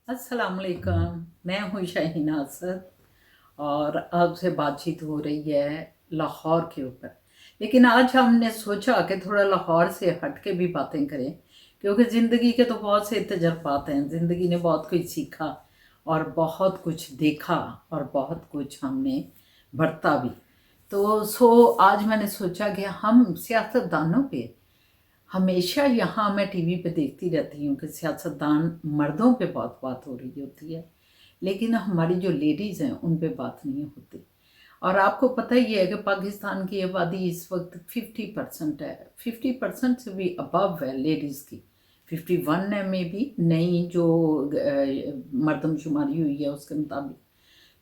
अस्सलाम वालेकुम। मैं हूँ शाहीना असद और आपसे बातचीत हो रही है लाहौर के ऊपर। लेकिन आज हमने सोचा कि थोड़ा लाहौर से हट के भी बातें करें, क्योंकि ज़िंदगी के तो बहुत से तजर्बात हैं। ज़िंदगी ने बहुत कुछ सीखा और बहुत कुछ देखा और बहुत कुछ हमने बरता भी। तो आज मैंने सोचा कि हम सियासतदानों पे हमेशा, यहाँ मैं टीवी पे देखती रहती हूँ कि सियासतदान मर्दों पे बहुत बात हो रही होती है, लेकिन हमारी जो लेडीज़ हैं उन पे बात नहीं होती। और आपको पता ही है कि पाकिस्तान की आबादी इस वक्त 50% है, 50% से भी अबव है लेडीज़ की। 51 है में भी नई जो मरदमशुमारी हुई है उसके मुताबिक।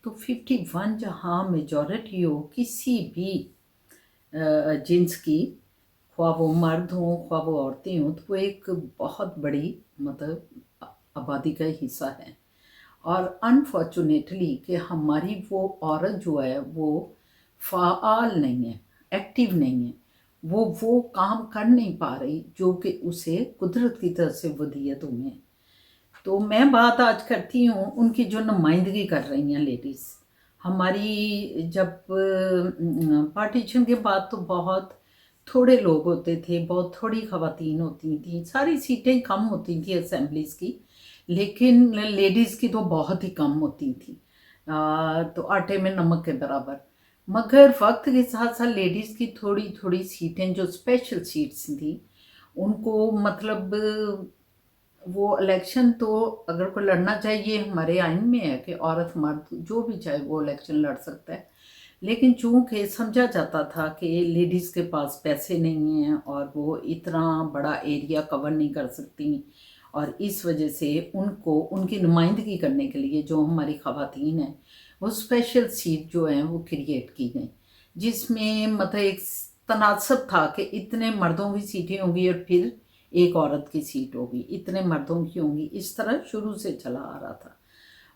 तो 51 जहाँ मेजॉरिटी हो किसी भी जिन्स की, ख्वाह वो मर्द हों ख्वाह वो औरतें हों, तो वो एक बहुत बड़ी मतलब आबादी का हिस्सा है। और अनफॉर्चुनेटली कि हमारी वो औरत जो है वो फ़ाल नहीं है, एक्टिव नहीं है, वो काम कर नहीं पा रही जो कि उसे कुदरत की तरफ से वदीयतों में है। तो मैं बात आज करती हूँ उनकी जो नुमाइंदगी कर रही हैं लेडीज़। हमारी जब पार्टीशन के बाद तो बहुत थोड़े लोग होते थे, बहुत थोड़ी ख़वातीन होती थी, सारी सीटें कम होती थी असेंबलीज़ की, लेकिन लेडीज़ की तो बहुत ही कम होती थी, तो आटे में नमक के बराबर। मगर वक्त के साथ साथ लेडीज़ की थोड़ी थोड़ी सीटें जो स्पेशल सीट्स थी उनको मतलब वो इलेक्शन तो अगर कोई लड़ना चाहिए, हमारे आइन में है कि औरत मर्द जो भी चाहे वो इलेक्शन लड़ सकता है, लेकिन चूंकि समझा जाता था कि लेडीज़ के पास पैसे नहीं हैं और वो इतना बड़ा एरिया कवर नहीं कर सकती, और इस वजह से उनको उनकी नुमाइंदगी करने के लिए जो हमारी ख़वातीन हैं वो स्पेशल सीट जो हैं वो क्रिएट की गई, जिसमें मतलब एक तनासब था कि इतने मर्दों की सीटें होंगी और फिर एक औरत की सीट होगी, इतने मर्दों की होंगी, इस तरह शुरू से चला आ रहा था।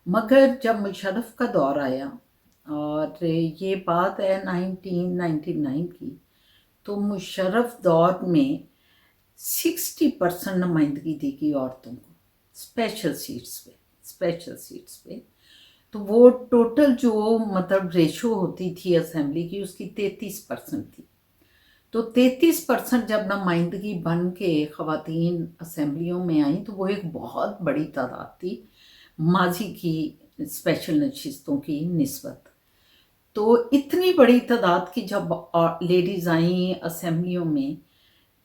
मगर जब मुशर्रफ का दौर आया, और ये बात है 1999 की, तो मुशर्रफ दौर में 60% नुमाइंदगी दी गई औरतों को स्पेशल सीट्स पे। तो वो टोटल जो मतलब रेशो होती थी असेंबली की उसकी 33% थी। तो 33% जब नुमाइंदगी बन के ख़वातीन असम्बलियों में आई तो वो एक बहुत बड़ी तादाद थी माजी की स्पेशल नशिस्तों की निस्बत। तो इतनी बड़ी तादाद की जब लेडीज़ आई असम्बलियों में,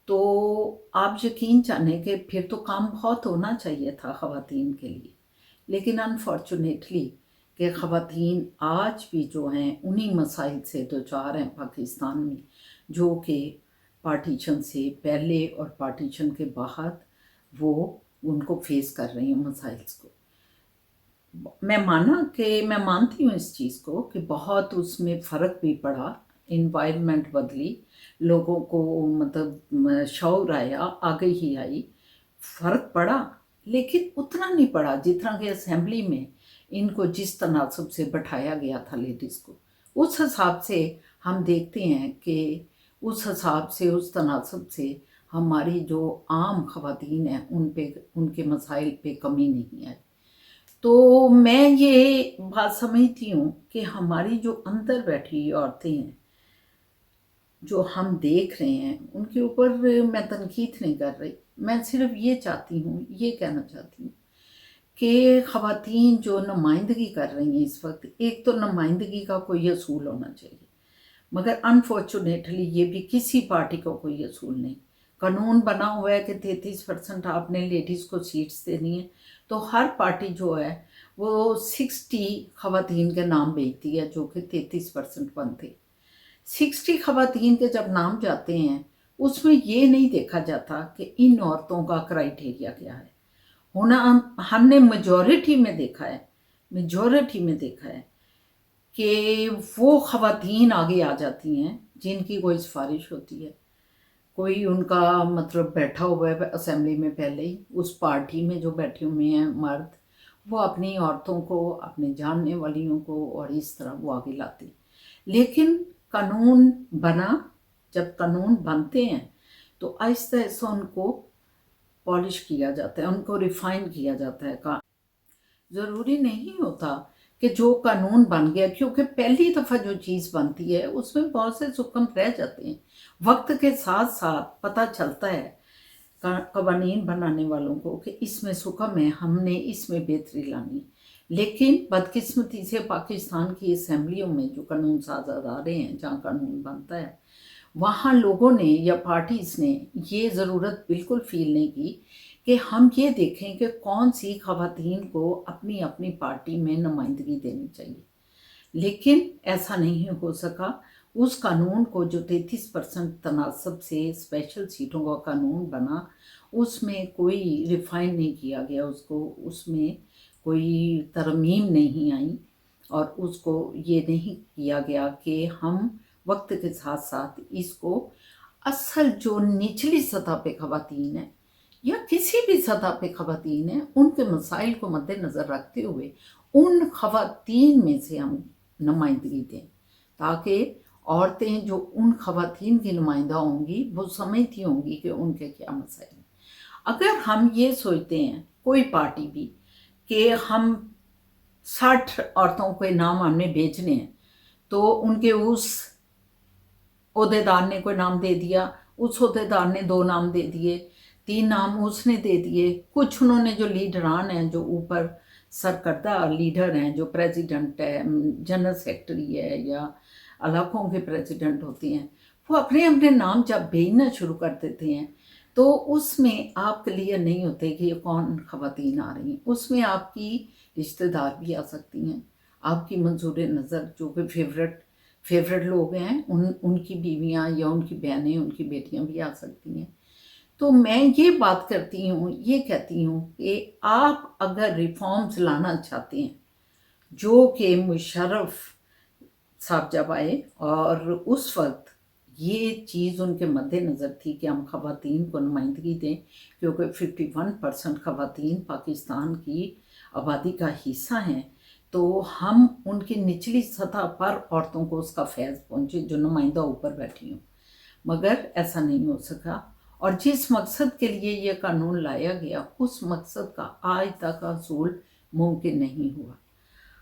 तो आप यकीन जाने कि फिर तो काम बहुत होना चाहिए था ख़वातीन के लिए, लेकिन अनफॉर्चुनेटली कि ख़वातीन आज भी जो हैं उन्हीं मसाइल से दोचार हैं पाकिस्तान में, जो कि पार्टीशन से पहले और पार्टीशन के बाद वो उनको फेस कर रही हैं मसाइल्स को। मैं मानती हूँ इस चीज़ को कि बहुत उसमें फ़र्क भी पड़ा, इन्वायरमेंट बदली, लोगों को मतलब शऊर आया, आगे ही आई, फ़र्क पड़ा, लेकिन उतना नहीं पड़ा जितना कि असेंबली में इनको जिस तनासब से बैठाया गया था लेडीज़ को। उस हिसाब से हम देखते हैं कि उस हिसाब से उस तनासब से हमारी जो आम ख़वातीन हैं उन पे उनके मसाइल पे कमी नहीं आई। तो मैं ये बात समझती हूँ कि हमारी जो अंदर बैठी हुई औरतें हैं जो हम देख रहे हैं उनके ऊपर मैं तनकीद नहीं कर रही, मैं सिर्फ ये चाहती हूँ, ये कहना चाहती हूँ कि ख़वातीन जो नुमाइंदगी कर रही हैं इस वक्त, एक तो नुमाइंदगी का कोई असूल होना चाहिए, मगर अनफॉर्चुनेटली ये भी किसी पार्टी को कोई असूल नहीं। कानून बना हुआ है कि 33% आपने लेडीज़ को सीट्स देनी है, तो हर पार्टी जो है वो 60 ख़वातीन के नाम भेजती है जो कि 33% बनते। 60 ख़वातीन के जब नाम जाते हैं उसमें ये नहीं देखा जाता कि इन औरतों का क्राइटेरिया क्या है। होना हमने मेजॉरिटी में देखा है कि वो ख़वातीन आगे आ जाती हैं जिनकी कोई सिफारिश होती है, कोई उनका मतलब बैठा हुआ है असेंबली में पहले ही, उस पार्टी में जो बैठे हुए हैं मर्द, वो अपनी औरतों को, अपने जानने वालियों को और इस तरह वो आगे लाते हैं। लेकिन कानून बना, जब कानून बनते हैं तो आहिस्ता आहिस्ता उनको पॉलिश किया जाता है, उनको रिफाइन किया जाता है। ज़रूरी नहीं होता कि जो कानून बन गया, क्योंकि पहली दफ़ा जो चीज़ बनती है उसमें बहुत से हुक्म रह जाते हैं। वक्त के साथ साथ पता चलता है कवानीन बनाने वालों को कि इसमें हुक्म है, हमने इसमें बेहतरी लानी। लेकिन बदकिस्मती से पाकिस्तान की असम्बलियों में जो कानून साज अदारे हैं, जहाँ कानून बनता है, वहाँ लोगों ने या पार्टीज़ ने ये ज़रूरत बिल्कुल फील नहीं की कि हम ये देखें कि कौन सी ख़वातीन को अपनी अपनी पार्टी में नुमाइंदगी देनी चाहिए। लेकिन ऐसा नहीं हो सका। उस कानून को जो 33% तनासब से स्पेशल सीटों का कानून बना, उसमें कोई रिफाइन नहीं किया गया, उसको उसमें कोई तरमीम नहीं आई, और उसको ये नहीं किया गया कि हम वक्त के साथ साथ इसको असल जो निचली सतह पे ख़वातीन है या किसी भी सतह पे ख़वातीन है, उनके मसाइल को मद्देनज़र रखते हुए उन ख़वातीन में से हम नुमाइंदगी दें, ताकि औरतें जो उन ख़वातीन की नुमाइंदा होंगी वो समझती होंगी कि उनके क्या मसाइल हैं। अगर हम ये सोचते हैं कोई पार्टी भी कि हम 60 औरतों के नाम हमने भेजने हैं, तो उनके उस ओहदेदार ने कोई नाम दे दिया, उस ओहदेदार ने 2 नाम दे दिए, 3 नाम उसने दे दिए, कुछ उन्होंने जो लीडरान हैं, जो ऊपर सरकर्दा लीडर हैं, जो प्रेसिडेंट है, जनरल सेक्रेटरी है या इलाकों के प्रेसिडेंट होते हैं, वो अपने अपने नाम जब भेजना शुरू कर देते हैं, तो उसमें आप क्लियर नहीं होते कि ये कौन ख़वातीन आ रही हैं। उसमें आपकी रिश्तेदार भी आ सकती हैं, आपकी मंजूर नज़र जो कि फेवरेट लोग हैं, उनकी बीवियां या उनकी बहनें, उनकी बेटियां भी आ सकती हैं। तो मैं ये बात करती हूँ, ये कहती हूँ कि आप अगर रिफॉर्म्स लाना चाहते हैं, जो कि मुशर्रफ साहब जब आए और उस वक्त ये चीज़ उनके मद्देनज़र थी कि हम ख़वातीन को नुमाइंदगी दें, क्योंकि 51% ख़वातीन पाकिस्तान की आबादी का हिस्सा हैं, तो हम उनकी निचली सतह पर औरतों को उसका फैज़ पहुँचे जो नुमाइंदा ऊपर बैठी हों। मगर ऐसा नहीं हो सका, और जिस मकसद के लिए ये कानून लाया गया, उस मकसद का आज तक हसूल मुमकिन नहीं हुआ।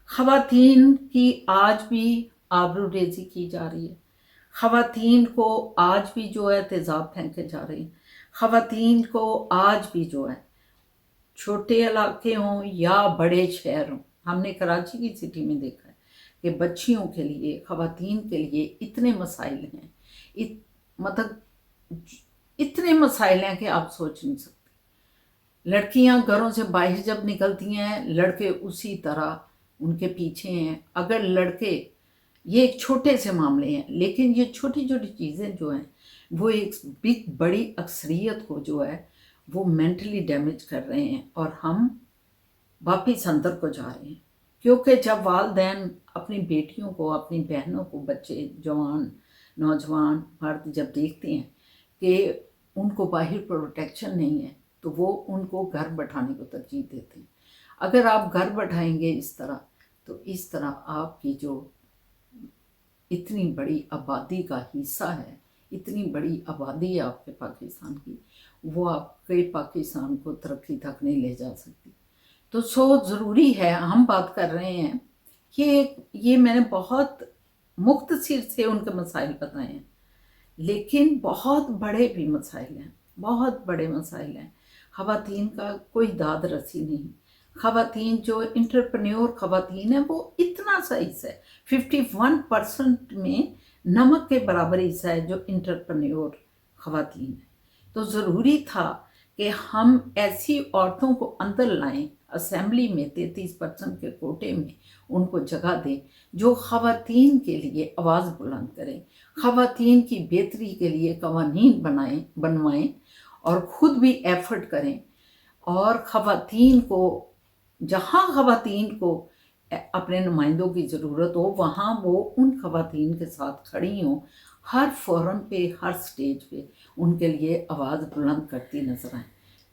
ख़वातीन की आज भी आबरूरेज़ी की जा रही है, ख़वातीन को आज भी जो है तेज़ाब फेंके जा रहे हैं, ख़वातीन को आज भी जो है छोटे इलाके हों या बड़े शहर हों, हमने कराची की सिटी में देखा है कि बच्चियों के लिए, ख़वातीन के लिए इतने मसाइल हैं, मतलब इतने मसाइल हैं कि आप सोच नहीं सकते। लड़कियां घरों से बाहर जब निकलती हैं, लड़के उसी तरह उनके पीछे हैं। अगर लड़के, ये एक छोटे से मामले हैं, लेकिन ये छोटी छोटी चीज़ें जो हैं वो एक बड़ी अक्सरियत को जो है वो मेंटली डैमेज कर रहे हैं, और हम वापिस अंदर को जा रहे हैं। क्योंकि जब वालिदैन अपनी बेटियों को, अपनी बहनों को, बच्चे, जवान, नौजवान मर्द जब देखते हैं कि उनको बाहर प्रोटेक्शन नहीं है, तो वो उनको घर बैठाने को तरजीह देते हैं। अगर आप घर बैठाएंगे इस तरह, तो इस तरह आपकी जो इतनी बड़ी आबादी का हिस्सा है, इतनी बड़ी आबादी है आपके पाकिस्तान की, वो आपके पाकिस्तान को तरक्की तक नहीं ले जा सकती। तो ज़रूरी है, हम बात कर रहे हैं, ये मैंने बहुत मुख्तसर से उनके मसाइल बताए हैं, लेकिन बहुत बड़े भी मसाइल हैं, बहुत बड़े मसाइल हैं। ख़वातीन का कोई दाद रसी नहीं। ख़वातीन जो इंटरप्रेन्योर ख़वातीन है वो इतना सा हिस्सा है, 51% में नमक के बराबर हिस्सा है जो इंटरप्रेन्योर ख़वातीन है। तो ज़रूरी था कि हम ऐसी औरतों को अंदर लाएं, असेंबली में 33% के कोटे में उनको जगह दें जो ख़वातीन के लिए आवाज़ बुलंद करें, ख़वातीन की बेहतरी के लिए कवानीन बनवाएं और ख़ुद भी एफर्ट करें, और ख़वातीन को, जहाँ ख़वातीन को अपने नुमाइंदों की ज़रूरत हो, वहाँ वो उन ख़वातीन के साथ खड़ी हों, हर फोरम पे, हर स्टेज पे उनके लिए आवाज़ बुलंद करती नज़र आए।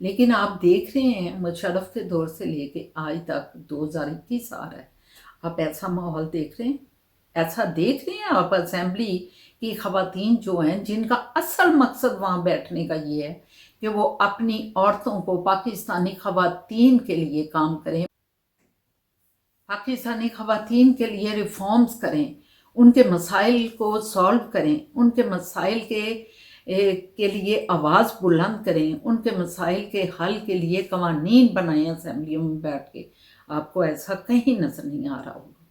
लेकिन आप देख रहे हैं मुशर्रफ के दौर से लेके आज तक 2021 आ रहा है, आप ऐसा माहौल देख रहे हैं, ऐसा देख रहे हैं आप असेंबली की ख़वातीन जो हैं, जिनका असल मकसद वहाँ बैठने का ये है कि वो अपनी औरतों को, पाकिस्तानी ख़वातीन के लिए काम करें। पाकिस्तानी ख़वातीन के लिए रिफॉर्म्स करें, उनके मसाइल को सॉल्व करें, उनके मसाइल के लिए आवाज़ बुलंद करें, उनके मसाइल के हल के लिए कवानीन बनाएं असेंबलियों में बैठ के। आपको ऐसा कहीं नज़र नहीं आ रहा होगा।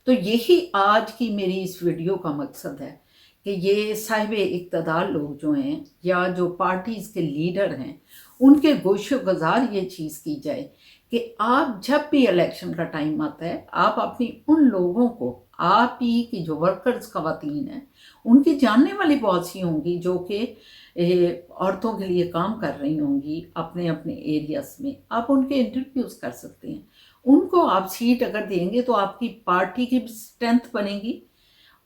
तो यही आज की मेरी इस वीडियो का मकसद है कि ये साहिब इक़्तिदार लोग जो हैं या जो पार्टीज़ के लीडर हैं, उनके गोशो गज़ार ये चीज़ की जाए कि आप जब भी इलेक्शन का टाइम आता है, आप अपनी उन लोगों को, आप ही की जो वर्कर्स ख़वातीन हैं, उनकी जानने वाली बहुत सी होंगी जो कि औरतों के लिए काम कर रही होंगी अपने अपने एरियाज़ में, आप उनके इंटरव्यूज़ कर सकते हैं। उनको आप सीट अगर देंगे तो आपकी पार्टी की भी स्ट्रेंथ बनेगी,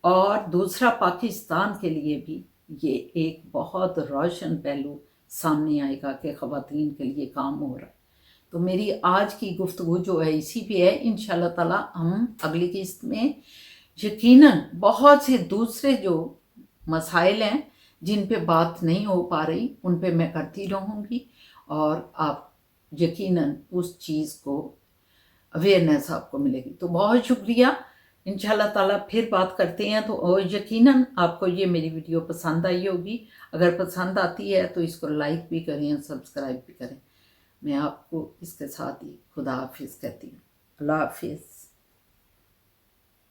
और दूसरा पाकिस्तान के लिए भी ये एक बहुत रोशन पहलू सामने आएगा कि ख़वातीन के लिए काम हो रहा है। तो मेरी आज की गुफ्तगू जो है इसी पे है। इंशाल्लाह ताला हम अगली किस्त में यकीनन बहुत से दूसरे जो मसाइल हैं जिन पे बात नहीं हो पा रही, उन पे मैं करती रहूँगी, और आप यकीनन उस चीज़ को अवेयरनेस आपको मिलेगी। तो बहुत शुक्रिया। इंशाल्लाह ताला फिर बात करते हैं। तो यकीनन आपको ये मेरी वीडियो पसंद आई होगी। अगर पसंद आती है तो इसको लाइक भी करें, सब्सक्राइब भी करें। मैं आपको इसके साथ ही खुदा हाफिज़ कहती हूँ। अल्लाह हाफिज़।